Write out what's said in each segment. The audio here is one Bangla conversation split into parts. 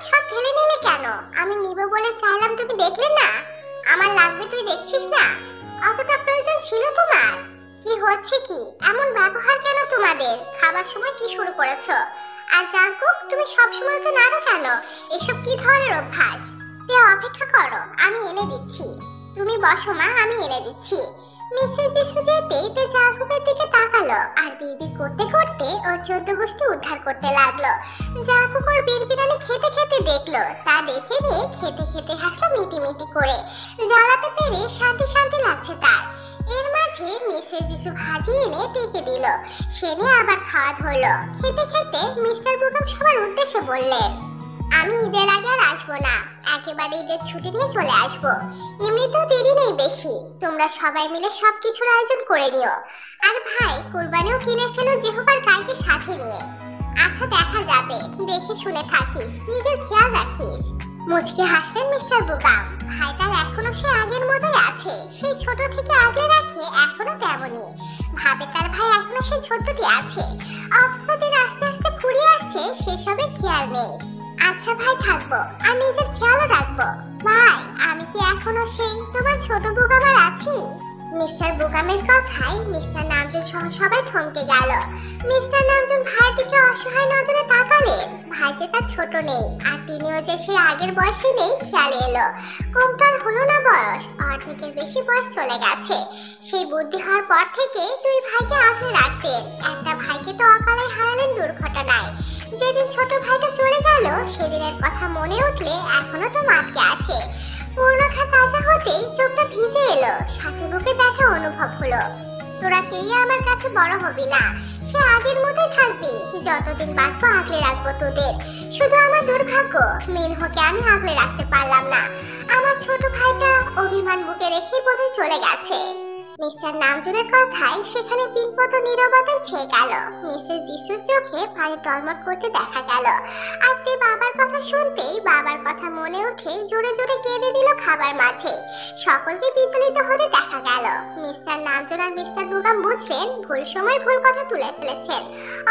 সব ঢেলে নিলে কেন? আমি নিব বলে চাইলাম, তুমি দেখলে না? আমার লাগবে তুই দেখছিস না? অতটা প্রয়োজন ছিল তোমার? কি হচ্ছে কি? এমন ব্যবহার কেন তোমাদের? খাবার সময় কি শুরু করেছো? আর জাঙ্কুক, তুমি সব সময় তো নাড়ো কেন? এসব কি ধরনের অভ্যাস? অপেক্ষা করো, আমি এনে দিচ্ছি। তুমি বসো মা, আমি এনে দিচ্ছি। মিসেস জিসু যেতেই তে জাঙ্কুকের দিকে তাকালো আর বিড়বিড় করতে করতে ওর 14 গোষ্ঠী উদ্ধার করতে লাগলো। জাঙ্কুক ওর বিড়বিড়ানি খেতে খেতে দেখলো, তা দেখে নিয়ে খেতে খেতে হাসলো মিটিমিটি করে। জ্বালাতে পেরে শান্তি শান্তি লাগছে তার। এর মাঝে মিসেস জিসু ভাজি এনে ডেকে দিল। সে নিয়ে আবার খাওয়া ধরলো। খেতে খেতে মিস্টার বুকাম সবার উদ্দেশ্যে বললেন, আমি ঈদের আগে আর আসবো না, একেবারে ঈদের ছুটি নিয়ে চলে আসবো। এমনিতেও দেরি নেই বেশি, তোমরা সবাই মিলে সবকিছুর আয়োজন করে নিও। আর ভাই, কুরবানিও কিনে ফেলো জেহোবার গাইকে সাথে নিয়ে। আচ্ছা, দেখা যাবে, দেখে শুনে থাকিস, নিজের খেয়াল রাখিস। মুচকি হাসলেন মিস্টার বুকাম। ভাইটার এখনো সে আগের মতোই আছে, সেই ছোট থেকে আগলে রাখে এখনো তেমনই। ভাবে তার ভাই এখনো সেই ছোটটি আছে, অথচ দিন আস্তে আস্তে ফুরিয়ে আসছে, সেসবের খেয়াল নেই। আচ্ছা ভাই, থাকবো, আর নিজের খেয়ালও রাখবো। ভাই, আমি কি এখনো সেই তোমার ছোট বুকামার আছি? মিস্টার বুকামের কথায় মিস্টার নামজুন সহ সবাই থমকে গেল। মিস্টার নামজুন ভাইয়ের দিকে অসহায় নজরে তাকালেন। ভাই যে তার ছোট নেই, আর তিনিও যে সে আগের বয়সে নেই, খেয়ালে এলো। কম তার হলো না বয়স, অর্ধেকের বেশি বয়স চলে গেছে। সেই বুদ্ধি হওয়ার পর থেকে দুই ভাইকে আগলে রাখতেন। একটা ভাইকে তো অকালে হারালেন দুর্ঘটনায়। যেদিন ছোট ভাইটা চলে গেল, সেদিনের কথা মনে উঠলে এখনো তো মাঠকে আসে। পূর্ণখা তাজা হতেই চোখটা ভিজে এলো, সাথে বুকে ব্যথা অনুভব হলো। তোরা কেই আমার কাছে বড় হবি না, সে আগের মতোই থাকবি। যতদিন বাঁচবো আগলে রাখবো তোদের। শুধু আমার দুর্ভাগ্য, মিনহোকে আমি আগলে রাখতে পারলাম না। আমার ছোট ভাইটা অভিমান বুকে রেখেই বোধহয় চলে গেছে। মিস্টার নামজুনের কথায় সেখানে পিলপত নীরবতায় ছেয়ে গেল। মিসেস জিসুর চোখে পানি টলমট করতে দেখা গেল। আর তে বাবার কথা শুনতেই বাবার কথা মনে উঠে জোরে জোরে কেঁদে দিল খাবার মাঝে। সকলকে বিচলিত হতে দেখা গেল। মিস্টার নামজুন আর মিস্টার বুকাম বুঝলেন ভুল সময় ভুল কথা তুলে ফেলেছেন।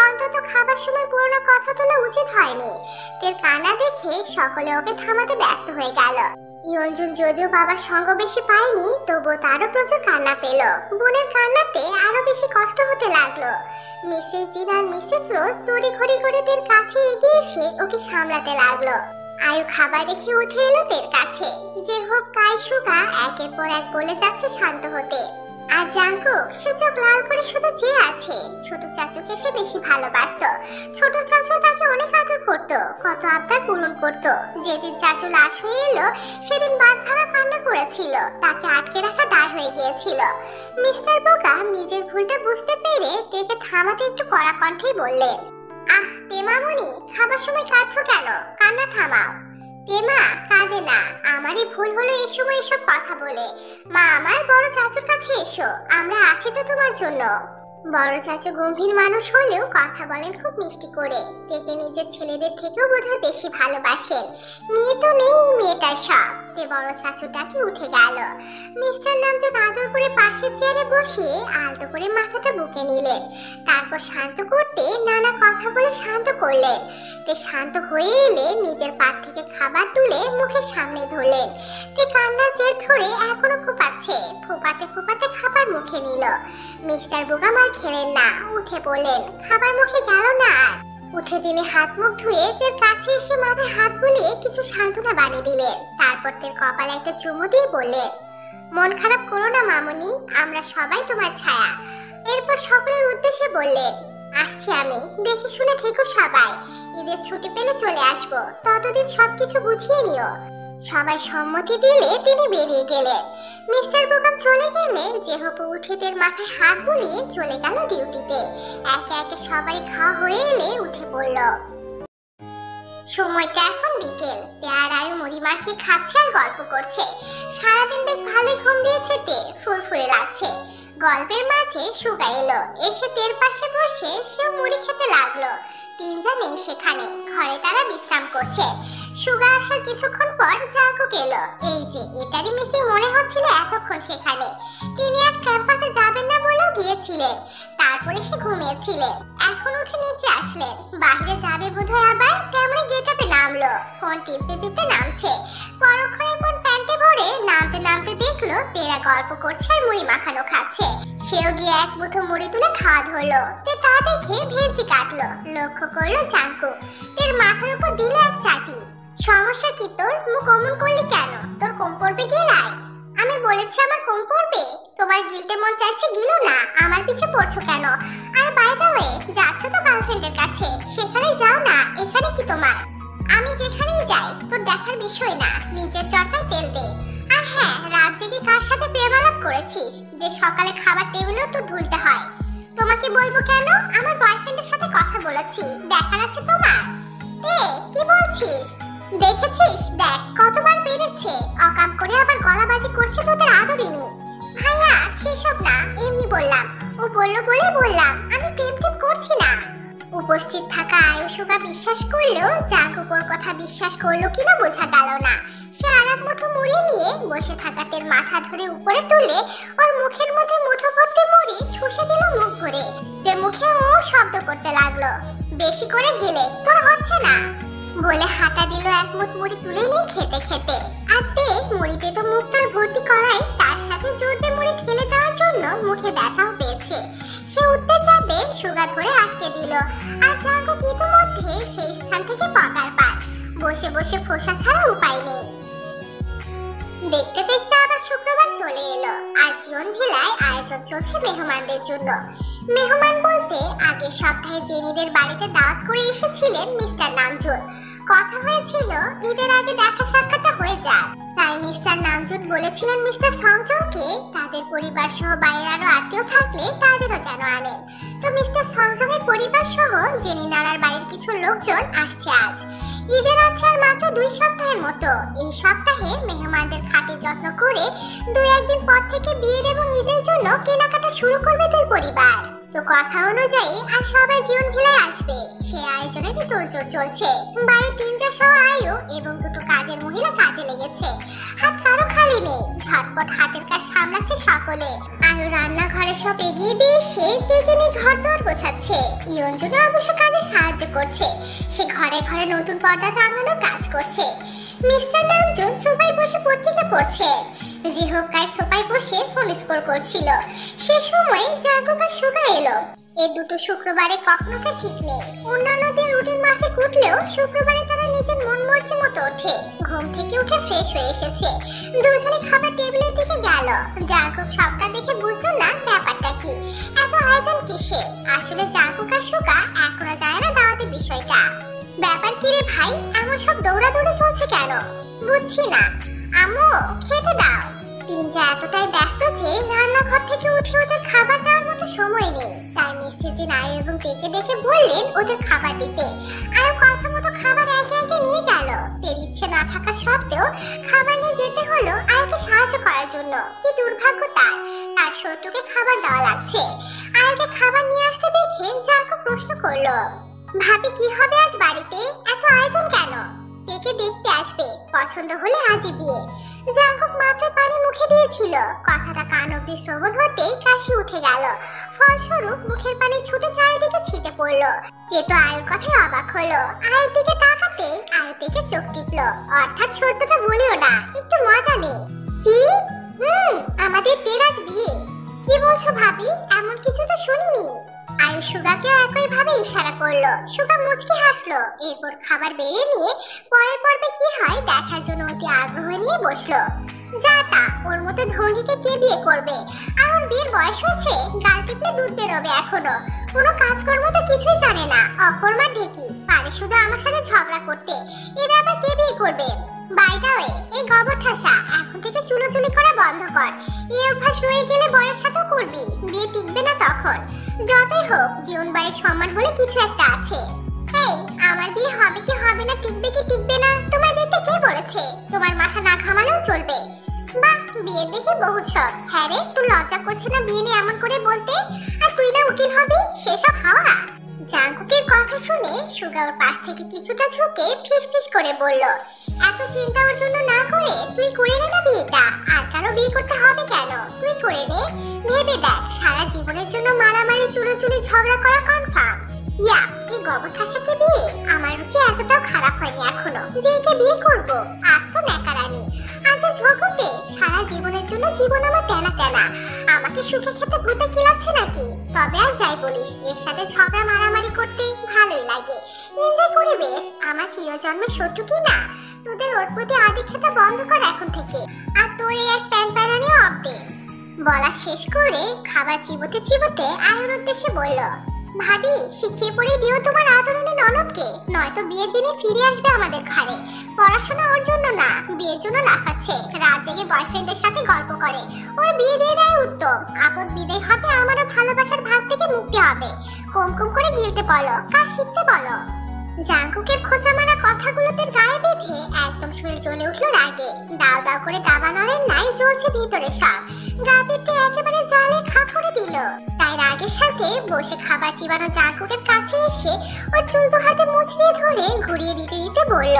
অন্তত খাবার সময় পুরনো কথা তোলা উচিত হয়নি। তের কান্না দেখে সকলে ওকে থামাতে ব্যস্ত হয়ে গেল। ইয়ঞ্জুন যদিও বাবার সঙ্গ বেশি পায়নি, তবুও তারও প্রচুর কান্না পেল। বোনের কান্নাতে আরো বেশি কষ্ট হতে লাগলো। মিসেস জিন আর মিসেস রোজ তড়িঘড়ি করে তের কাছে এগিয়ে এসে ওকে সামলাতে লাগলো। আয়ু খাবার রেখে উঠে এলো তের কাছে। যে হোক কাই সুগা একের পর এক বলে যাচ্ছে শান্ত হতে। আর জাঙ্কুক, সে চোখ লাল করে শুধু চেয়ে আছে। ছোট চাচুকে সে বেশি ভালোবাসতো। ছোট চাচু তাকে অনেক আদর করতো, কত আবদার পূরণ করতো। যেদিন চাচু লাশ হয়ে এলো, সেদিন বাদ ভাঙা কান্না করেছিল। তাকে আটকে রাখা দায় হয়ে গিয়েছিল। মিস্টার বোকাম নিজের ভুলটা বুঝতে পেরে তেকে থামাতে একটু কড়া কণ্ঠেই বললেন, আহ তেমামণি, খাবার সময় কাঁদছো কেন? কান্না থামাও। তেমা কাঁদে না, আমারই ভুল হলো এই সময় এসব কথা বলে। মা, আমার বড় চাচুর কাছে এসো, আমরা আছি তো তোমার জন্য। বড় চাচু গম্ভীর মানুষ হলেও কথা বলেন খুব মিষ্টি করে। তেকে নিজের ছেলেদের থেকেও বোধহয় বেশি ভালোবাসেন। মেয়ে তো নেই, মেয়েটার সব। তে বড় চাচুটাকে উঠে গেল। মিস্টার নামজুন আদর করে পাশের চেয়ারে বসে আলতো করে মাথাটা বুকে নিলেন। তারপর শান্ত করতে নানা কথা বলে শান্ত করলেন। তে শান্ত হয়ে এলে নিজের পাত থেকে খাবার তুলে মুখের সামনে ধরলেন। তে কান্নার জের ধরে এখনো ফোপাচ্ছে। ফোপাতে ফোপাতে খাবার মুখে নিল। মিস্টার বুকাম আর খেলেন না, উঠে পড়লেন। খাবার মুখে গেল না। উঠে তিনি হাত মুখ ধুয়ে তের কাছে এসে মাথায় হাত বুলিয়ে কিছু সান্ত্বনা বানিয়ে দিলেন। তারপর তের কপালে একটা চুমু দিয়ে বললেন, মন খারাপ করো না মামুনি, আমরা সবাই তোমার ছায়া। এরপর সকলের উদ্দেশ্যে বললেন, আসছি আমি, দেখে শুনে থেকো সবাই। ঈদের ছুটি পেলে চলে আসবো, ততদিন সবকিছু গুছিয়ে নিও। সবাই সম্মতি দিলে তিনি বেরিয়ে গেলেন। মিস্টার বুকাম চলে গেলে জেহপু উঠে তের মাথায় হাত বুলিয়ে চলে গেল ডিউটিতে। একে একে সবাই খাওয়া হয়ে এলে উঠে পড়ল। সময়টা এখন বিকেল। তেয়ার আয়ু মুড়ি মাখিয়ে খাচ্ছে আর গল্প করছে। সারাদিন বেশ ভালোই ঘুম দিয়েছে তে, ফুরফুরে লাগছে। গল্পের মাঝে সুগা এলো। এসে তের পাশে বসে সেও মুড়ি খেতে লাগলো। তিনজন নেই সেখানে, ঘরে তারা বিশ্রাম করছে। সুগা আসার কিছুক্ষণ পর জাঙ্কুক এলো। এই যে এটারই মিসিং মনে হচ্ছিল এতক্ষণ সেখানে। তিনি আজ ক্যাম্পাসে যাবেন না বলেও গিয়েছিলেন। তারপরে সে ঘুমিয়েছিলেন। এখন উঠে নিচে আসলেন। বাইরে যাবে বোধহয়, আবার কেমন গেট আপে নামলো। ফোন টিপতে টিপতে নামছে। পরক্ষণে মন প্যান্টে ভরে নামতে নামতে দেখলো তেরা গল্প করছে আর মুড়ি মাখানো খাচ্ছে। সেও গিয়ে এক মুঠো মুড়ি তুলে খাওয়া ধরলো। তে তা দেখে ভেঞ্চি কাটলো। লক্ষ্য করলো জাঙ্কু তের মাথার উপর দিল এক চাটি। সমস্যা কি তোর? মুখ অমন করলি কেন? তোর কম পড়বে গেলায়? আমি বলেছি আমার কম পড়বে? তোমার গিলতে মন চাইছে গিলো না, আমার পিছে পড়ছো কেন? আর বাই দ্য ওয়ে, যাচ্ছ তো গার্লফ্রেন্ডের কাছে, সেখানেই যাও না, এখানে কি তোমার? আমি যেখানেই যাই তোর দেখার বিষয় না, নিজের চরকায় তেল দে। আর হ্যাঁ, রাত জেগে কার সাথে প্রেমালাপ করেছিস যে সকালে খাবার টেবিলেও তো ধুলতে হয়? তোমাকে বলবো কেন? আমার বয়ফ্রেন্ডের সাথে কথা বলেছি, দেখার আছে তোমার? কি বলছিস? দেখেছিস? দেখ কতবার বেড়েছে, অকাম করে আবার গলাবাজি করছে তোদের আদরিনি। ভাইয়া সেসব না, এমনি বললাম। ও বললো বলে বললাম, আমি প্রেম টেম করছি না। উপস্থিত থাকা আয়ুষকা বিশ্বাস করলেও জাঙ্কুকোর কথা বিশ্বাস করলো কিনা বোঝা গেল না। সে আর এক মুঠো মুড়ি নিয়ে বসে থাকাতের মাথা ধরে উপরে তুলে ওর মুখের মধ্যে মুঠো ভর্তি মুড়ি ঠুসে দিল মুখ ভরে। যে মুখে ও শব্দ করতে লাগলো, বেশি করে গেলে তোর হচ্ছে না বলে হাঁটা দিল এক মুঠ মুড়ি তুলে নিয়ে খেতে খেতে। আর তে মুড়িতে তো মুখটা ভর্তি করাই তার সাথে জোরতে মুড়ি ঠেলে দেওয়ার জন্য মুখে ব্যথাও পেয়েছে। সে উঠতে যাবে, সুগা ধরে আটকে দিল। আর জাঙ্কুক ইতিমধ্যে সেই স্থান থেকে পাকার পার বসে বসে ফোসা ছাড়া উপায় নেই। দেখতে দেখতে আবার শুক্রবার চলে এলো আর জীবন ভিলায় আয়োজন চলছে মেহমানদের জন্য। মেহমান বলতে আগের সপ্তাহে জেনিদের বাড়িতে দাওয়াত করে এসেছিলেন মিস্টার নামজুন। কথা হয়েছিল ঈদের আগে দেখা সাক্ষাৎ হয়ে যায়, তাই মিস্টার নামজুন বলেছিলেন মিস্টার সংজংকে তাদের পরিবার সহ বাইরের আরো আত্মীয় থাকলে তাদেরও যেন আনেন। তো মিস্টার সংজংয়ের পরিবার সহ জেনি নানার বাড়ির কিছু লোকজন আসছে আজ। ঈদের আছে আর মাত্র 2 সপ্তাহের মতো। এই সপ্তাহে মেহমানদের খাতির যত্ন করে 2-1 দিন পর থেকে বিয়ের এবং ঈদের জন্য কেনাকাটা শুরু করবে দুই পরিবার। তো কথা অনুযায়ী আর সবাই জীবন ভিলায় আসবে, সে আয়োজনের তোড়জোড় চলছে। বাড়ির 3 সহ আয়ু এবং 2 কাজের মহিলা কাজে লেগেছে। হাত কারো খালি নেই, ঝটপট হাতের কাজ সামলাচ্ছে সকলে। আয়ু রান্নাঘরে সব এগিয়ে দিয়ে সে দেখে নিয়ে ঘর দর গোছাচ্ছে। ইয়ঞ্জুনা অবশ্য কাজে সাহায্য করছে, সে ঘরে ঘরে নতুন পর্দা টাঙানোর কাজ করছে। মিস্টার নামজুন সোফায় বসে পত্রিকা পড়ছে। জিহোক কাজ সোফায় বসে ফোন স্কোর করছিল। সে সময় জাঙ্কুক আর সুগা এলো। এই দুটো শুক্রবারে কখনোটা ঠিক নেই। অন্যান্যদের রুটিন মাফিক উঠলেও শুক্রবারে তারা নিজের মন মর্জি মতো ওঠে। ঘুম থেকে উঠে ফ্রেশ হয়ে এসেছে, দুজনে খাবার টেবিলের দিকে গেল। জাঙ্কুক সবটা দেখে বুঝলো না ব্যাপারটা কি, এত আয়োজন কিসে। আসলে জাঙ্কুক আর সুগা এখনো জানে না দাওয়াতের বিষয়টা। ব্যাপার কি রে ভাই, এমন সব দৌড়াদৌড়ি চলছে কেন বুঝছি না। আম্মু খেতে দাও। তিনজা এতটাই ব্যস্ত যে রান্নাঘর থেকে উঠে ওদের খাবার দেওয়ার মতো সময় নেই। তাই মিস্টার জিন আয়ু এবং তেকে দেখে বললেন ওদের খাবার দিতে। আয়ু কথা মতো খাবার একে একে নিয়ে গেল। তের ইচ্ছে না থাকা সত্ত্বেও খাবার নিয়ে যেতে হলো আয়ুকে সাহায্য করার জন্য। কি দুর্ভাগ্য তার, তার শত্রুকে খাবার দেওয়া লাগছে। আয়ুকে খাবার নিয়ে আসতে দেখে জাঙ্কুক প্রশ্ন করলো, ভাবি কি হবে আজ বাড়িতে? এত আয়োজন কেন? তেকে দেখতে আসবে, পছন্দ হলে আজই বিয়ে। জাঙ্কুক মাত্র পানি মুখে দিয়েছিল, কথাটা কান অব্দি শ্রবণ হতেই কাশি উঠে গেল। ফলস্বরূপ মুখের পানি ছুটে চারিদিকে ছিটে পড়লো। কে তো আয়ুর কথায় অবাক হলো। আয়ুর দিকে তাকাতেই আয়ু থেকে চোখ টিপলো। অর্থাৎ সত্যটা বলিও না, একটু মজা নেই। কি? আমাদের তেরাজ বিয়ে? কি বলছো ভাবি? এমন কিছু তো শুনিনি। আয়ু সুগাকেও একই ভাবে ইশারা করলো। সুগা মুচকি হাসলো, এরপর খাবার বেড়ে নিয়ে পরের পর্বে কি হয় দেখার জন্য অতি আগ্রহ নিয়ে বসলো। যা তা, ওর মতো ঢঙ্গিকে কে বিয়ে করবে? আমার বিয়ের বয়স হয়েছে, গাল টিপলে দুধ বেরোবে এখনো। কোনো কাজকর্ম তো কিছুই জানে না, অকর্মা ঢেকি, পারে শুধু আমার সাথে ঝগড়া করতে। এর আবার কে বিয়ে করবে? বাই দ্য ওয়ে, এই গোবর ঠাসা এখন থেকে চুলোচুলি করা বন্ধ কর। এই অভ্যাস রয়ে গেলে বরের সাথেও করবি, বিয়ে টিকবে না তখন। যতই হোক জীবন বাড়ির সম্মান বলে কিছু একটা আছে। এই, আমার বিয়ে হবে কি হবে না, টিকবে কি টিকবে না, তোমার দেখতে কে বলেছে? তোমার মাথা না ঘামালেও চলবে। বাহ, বিয়ে দেখে বহুত শখ। হ্যাঁ রে, তুই লজ্জা করছে না বিয়ে নিয়ে এমন করে বলতে? আর তুই না উকিল হবি, সেসব হাওয়া। জাঙ্কুকের কথা শুনে সুগা ওর পাশ থেকে কিছুটা ঝুঁকে ফিস ফিস করে বলল, এত চিন্তা ওর জন্য না করে তুই করে নে না বিয়েটা। আর কারো বিয়ে করতে হবে কেন? তুই করে নে। ভেবে দেখ, সারা জীবনের জন্য মারামারি চুলোচুলি ঝগড়া করা কনফার্ম। ইয়া, এই গোবর ঠাসাকে বিয়ে আমার রুচি এতটাও খারাপ হয়নি এখনো। যে একে বিয়ে করব। আর তো ন্যাকারানি। আচ্ছা ঝগড়ে সারা জীবনের জন্য জীবন আমার তেনা তেনা। আমাকে সুখে খেতে ভূতে কিলাচ্ছে নাকি? তবে আর যাই বলিস, এর সাথে ঝগড়া মারামারি করতে ভালোই লাগে। এনজয় করি বেশ। আমার চিরজন্মের শত্রু কি না? তোদের ওর প্রতি আদি খেতে বন্ধ কর এখন থেকে। আর তোর এই এক প্যান প্যানানিও অব্দে। বলা শেষ করে খাবার চিবোতে চিবোতে আয়ুর উদ্দেশ্যে বলল, ভাবি শিখিয়ে পড়ে দিও তোমার আদরণী ননদকে, নয়তো বিয়ের দিনে ফিরে আসবে আমাদের ঘরে। পড়াশোনা ওর জন্য না, বিয়ের জন্য লাফাচ্ছে। রাত জেগে বয়ফ্রেন্ডের সাথে গল্প করে। ওর বিয়ে দিয়ে দেয় উত্তম। আপদ বিদায় হবে, আমারও ভালোবাসার ভাগ থেকে মুক্তি হবে। কম কম করে গিলতে বলো, কাজ শিখতে বলো। জাঙ্কুকের খোঁচা মারা কথাগুলোতে গায়ে বেঁধে একদম শরীর জ্বলে উঠলো রাগে। দাও দাও করে দাবানলের নাই জ্বলছে ভিতরে সব। গা বেঁধে একেবারে জালে খা করে দিল। তাই রাগের সাথে বসে খাবার চিবানো জাঙ্কুকের কাছে এসে ওর চুল দু হাতে মুচড়িয়ে ধরে ঘুরিয়ে দিতে দিতে বলল,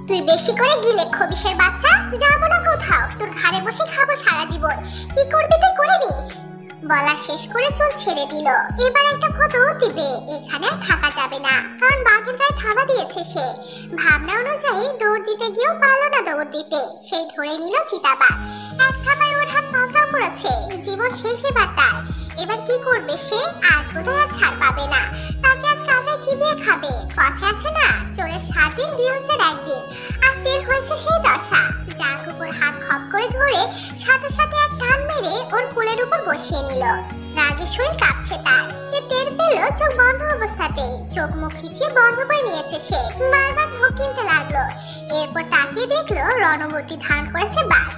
তুই বেশি করে গিলে খবিশের বাচ্চা। যাবো না কোথাও, তোর ঘরে বসে খাবো সারা জীবন। কি করবি তুই করে নিস। বলা শেষ করে চুল ছেড়ে দিল। এবার একটা ফটো দিবে, এখানে আর থাকা যাবে না, কারণ বাঘের গায়ে থাবা দিয়েছে সে। ভাবনা অনুযায়ী দৌড় দিতে গিয়েও পারল না দৌড় দিতে। সেই ধরে নিল চিতাবাঘ। এক থাবায় ওর হাত পাকড়াও করেছে। জীবন শেষ এবার তার। এবার কি করবে সে? আজ বোধহয় আর ছাড় পাবে না। তাকে আজ কাঁচায় চিবিয়ে খাবে। কথা আছে না, চোরের 7 দিন গৃহস্থের 1 দিন। আজ বের হয়েছে সেই দশা। জাঙ্কুক ওর হাত খপ করে ধরে সাথে সাথে এক টান মেরে ওর কোলের উপর বসিয়ে নিল। রাগে শরীর কাঁপছে তার। টের পেল চোখ বন্ধ অবস্থাতেই। চোখ মুখ খিচিয়ে বন্ধ করে নিয়েছে সে। বারবার ঢোক কিনতে লাগলো। এরপর তাকিয়ে দেখলো রণবতী ধারণ করেছে বাঘ।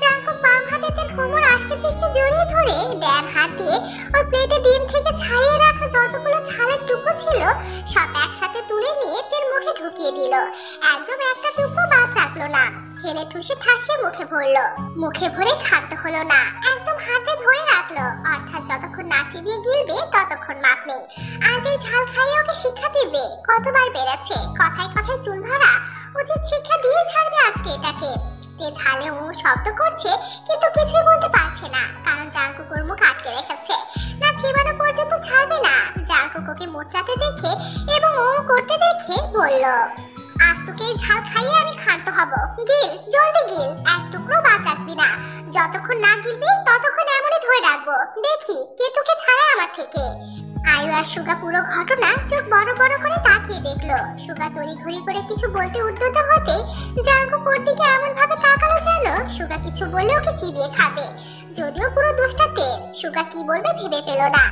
জাঙ্কুক বাম হাতে তার কোমর আষ্টে পৃষ্ঠে জড়িয়ে ধরে ডান হাত দিয়ে ওর প্লেটে ডিম থেকে ছাড়িয়ে রাখা যতগুলো ছালের টুকরো ছিল সব একসাথে তুলে নিয়ে তার মুখে ঢুকিয়ে দিল। একদম একটা টুকরো বাদ রাখলো না। ঠেলে ঠুসে ঠাসে মুখে ভরলো। মুখে ভরে খাদ্য হলো না, একদম হাতে ধরে রাখলো। অর্থাৎ যতক্ষণ না চিবিয়ে গিলবে ততক্ষণ মাপ নেই। আজ এই ঝাল খাইয়ে ওকে শিক্ষা দিবে। কতবার বেড়েছে, কথায় কথায় চুল ধরা। উচিত শিক্ষা দিয়ে ছাড়বে আজকে এটাকে। তে ঝালে ও শব্দ করছে কিন্তু কিছুই বলতে পারছে না, কারণ জাঙ্কুক ওর মুখ আটকে রেখেছে। না চিবানো পর্যন্ত ছাড়বে না। জাঙ্কুক ওকে মোচড়াতে দেখে এবং ও করতে দেখে বলল, আজ তোকে এই ঝাল খাইয়ে আমি ক্ষান্ত হব। গিল, জলদি গিল, এক টুকরো বাদ রাখবি না। যতক্ষণ না গিলবি ততক্ষণ এমনই ধরে রাখবো। দেখি কে তোকে ছাড়ে আমার থেকে। আয়ু আর সুগা পুরো ঘটনা চোখ বড় বড় করে তাকিয়ে দেখলো। সুগা তড়িঘড়ি করে কিছু বলতে উদ্যত হতে জাঙ্কুক ওর দিকে এমন ভাবে তাকালো যেন সুগা কিছু বললে ওকে চিবিয়ে খাবে। যদিও পুরো দোষটা তের। সুগা কি বলবে ভেবে পেল না।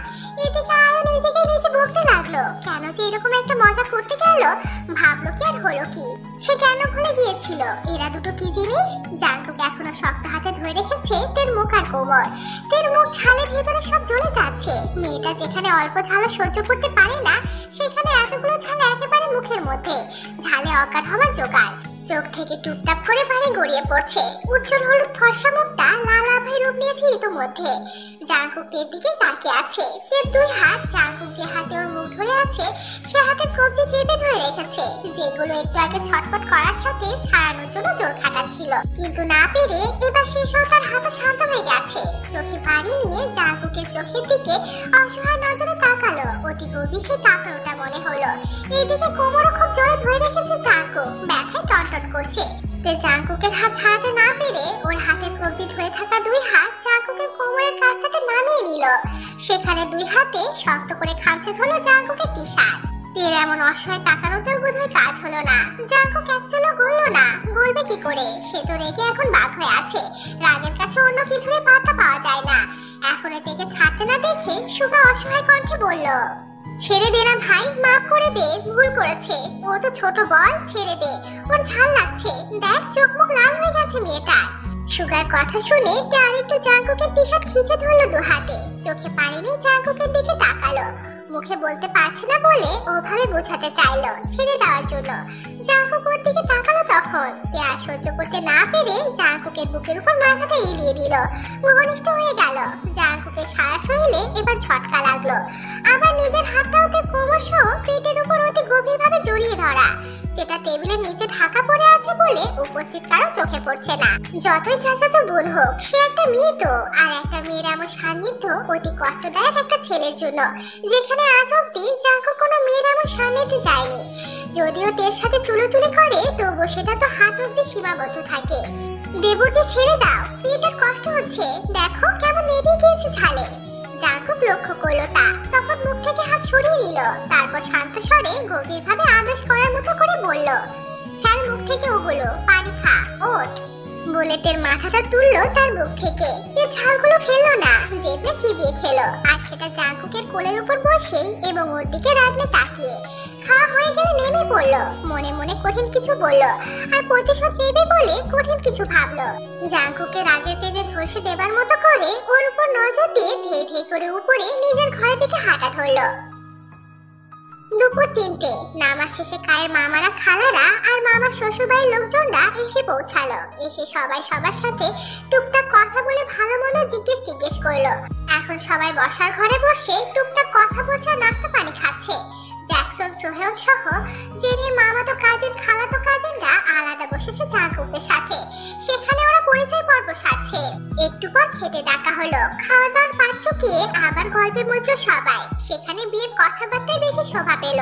এদিকে আয়ু নিজেকে নিজে বকতে লাগলো, কেন যে এরকম একটা মজা করতে গেল। ভাবলো কি আর হলো কি, সে কেন ভুলে গিয়েছিল এরা দুটো কি জিনিস। জাঙ্কুক এখনো শক্ত হাতে ধরে রেখেছে তের মুখ আর কোমর। তের মুখ ঝালের ভেতরে সব জ্বলে যাচ্ছে। মেয়েটা যেখানে অল্প ঝাল সহ্য করতে পারে না, সেখানে এতগুলো ঝাল একেবারে মুখের মধ্যে। ঝালে অজ্ঞান হওয়ার জোগাড়। চোখ থেকে টুপটাপ করে পানি গড়িয়ে পড়ছে। উজ্জ্বল হলুদ ফর্সা মুখটা লাল আভায় রূপ নিয়েছে ইতোমধ্যে। জাঙ্কুক তের দিকে তাকিয়ে আছে। তের দুই হাত জাঙ্কুক যে হাতে ওর মুখ ধরে আছে সে হাতের কবজি চেপে ধরে রেখেছে, যেগুলো একটু আগে ছটফট করার সাথে ছাড়ানোর জন্য জোর খাটাচ্ছিল। কিন্তু না পেরে এবার শেষও তার হাত শান্ত হয়ে গেছে। চোখে পানি নিয়ে জাঙ্কুকের চোখের দিকে অসহায় নজরে তাকালো। অতি গভীর সে তাকানোটা মনে হলো। এইদিকে কোমরও খুব জোরে ধরে রেখেছে জাঙ্কুক। ব্যথায় টনটন করছে। তে জাঙ্কুকের হাত ছাড়াতে না পেরে ওর হাতের কবজি ধরে থাকা দুই হাত জাঙ্কুকের কোমরের কাছ থেকে নামিয়ে নিল। সেখানে দুই হাতে শক্ত করে খামচে ধরলো জাঙ্কুকের টি-শার্ট। তের এমন অসহায় তাকানোতেও বোধহয় কাজ হলো না। জাঙ্কুক একচুলও গললো না। গলবে কি করে? সে তো রেগে এখন বাঘ হয়ে আছে। রাগের কাছে অন্য কিছুই পাত্তা পাওয়া যায় না। এখন এতে ছাড়তে না দেখে সুগা অসহায় কণ্ঠে বলল, ছেড়ে দে না ভাই, মাফ করে দে, ভুল করেছে। ও তো ছোট বল, ছেড়ে দে, ওর ঝাল লাগছে। দেখ চোখ মুখ লাল হয়ে গেছে মেয়েটার। সুগার কথা শুনে তে আরেকটু জাঙ্কুকের টি-শার্ট খিঁচে ধরলো দু হাতে। চোখে পানি নিয়ে জাঙ্কুকের দিকে তাকালো। মুখে বলতে পারছে না বলে ওভাবে বোঝাতে চাইলো ছেড়ে দেওয়ার জন্য। জাঙ্কুক ওর দিকে তাকালো তখন। তে আর সহ্য করতে না পেরে জাঙ্কুকের বুকের উপর মাথাটা এলিয়ে দিল। ঘনিষ্ঠ হয়ে গেল। জাঙ্কুকের সারা শরীরে এবার ঝটকা লাগলো। আবার নিজের হাতটা ওকে কোমর সহ পেটের উপর অতি গভীরভাবে জড়িয়ে ধরা। যেটা টেবিলের নিচে ঢাকা পড়ে আছে বলে উপস্থিত কারো চোখে পড়ছে না। যতই চাচাতো বোন হোক, সে একটা মেয়ে তো, আর একটা মেয়ের এমন সান্নিধ্য অতি কষ্টদায়ক একটা ছেলের জন্য, যেখানে আজ অব্দি জাঙ্কুক কোনো মেয়ের এমন সান্নিধ্যে যায়নি। যদিও তের সাথে চুলোচুলি করে, তবুও সেটা তো হাত অব্দি সীমাবদ্ধ থাকে। দেবরজি ছেড়ে দাও, মেয়েটার কষ্ট হচ্ছে, দেখো কেমন নেড়ে গিয়েছে ঝালে। জাঙ্কুক লক্ষ্য করলো তা, তখন মুখ থেকে হাত সরিয়ে নিল, তারপর শান্ত স্বরে গভীরভাবে আদেশ করার মতো করে বলল, ফেল মুখ থেকে ওগুলো, পানি খা, ওঠ। বলে তের মাথাটা তুললো তার মুখ থেকে। তে ঝালগুলো ফেললো না, জেদে চিবিয়ে খেলো, আর সেটা জাঙ্কুকের কোলের উপর বসেই এবং ওর দিকে রাগনে তাকিয়ে। খাওয়া হয়ে গেলে নেমে পড়লো, মনে মনে কঠিন কিছু বললো, আর প্রতিশোধ নেবে বলে কঠিন কিছু ভাবলো। জাঙ্কুকে রাগের তেজে ঝলসে দেবার মতো করে ওর উপর নজর দিয়ে ধেই ধেই করে উপরে নিজের ঘরের দিকে হাঁটা ধরলো। দুপুর 3টে, নামাজ শেষে কায়ের মামারা খালারা আর মামার শ্বশুরবাড়ির লোকজনরা এসে পৌঁছালো। এসে সবাই সবার সাথে টুকটাক কথা বলে ভালো মন্দ জিজ্ঞেস করলো। এখন সবাই বসার ঘরে বসে টুকটাক কথা বলছে আর নাস্তা পানি খাচ্ছে। জ্যাকসন, সোহেল সহ জেনের মামাতো কাজিন, খালাতো কাজিনরা আলাদা বসেছে জাঙ্কুকের সাথে। সেখানে ওরা পরিচয় পর্ব সারছে। একটু পর খেতে ডাকা হলো। খাওয়া দাওয়ার পাট চুকিয়ে আবার গল্পে মজল সবাই। সেখানে বিয়ের কথাবার্তায় বেশি শোভা পেল।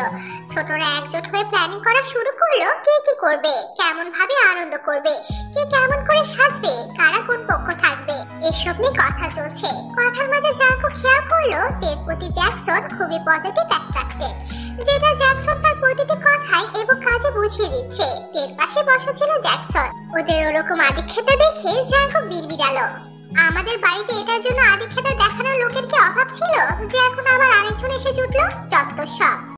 ছোটরা একজোট হয়ে প্ল্যানিং করা শুরু করলো, কে কি করবে, কেমন ভাবে আনন্দ করবে, কে কেমন করে সাজবে, কারা কোন পক্ষ থাকবে, এসব নিয়ে কথা চলছে। কথার মাঝে জাঙ্কুক খেয়াল করলো তের প্রতি জ্যাকসন খুবই পজিটিভ অ্যাট্রাক্টেড, যেটা জ্যাকসন তার প্রতিটি কথায় এবং কাজে বুঝিয়ে দিচ্ছে। তের পাশে বসা ছিল জ্যাকসন। ওদের ওরকম আদিক্ষেতা দেখে জাঙ্কুক বিড়বিড়ালো, আমাদের বাড়িতে এটার জন্য আদিক্ষেতা দেখানোর লোকের কি অভাব ছিল যে এখন আবার আরেকজন এসে জুটলো? যত সব।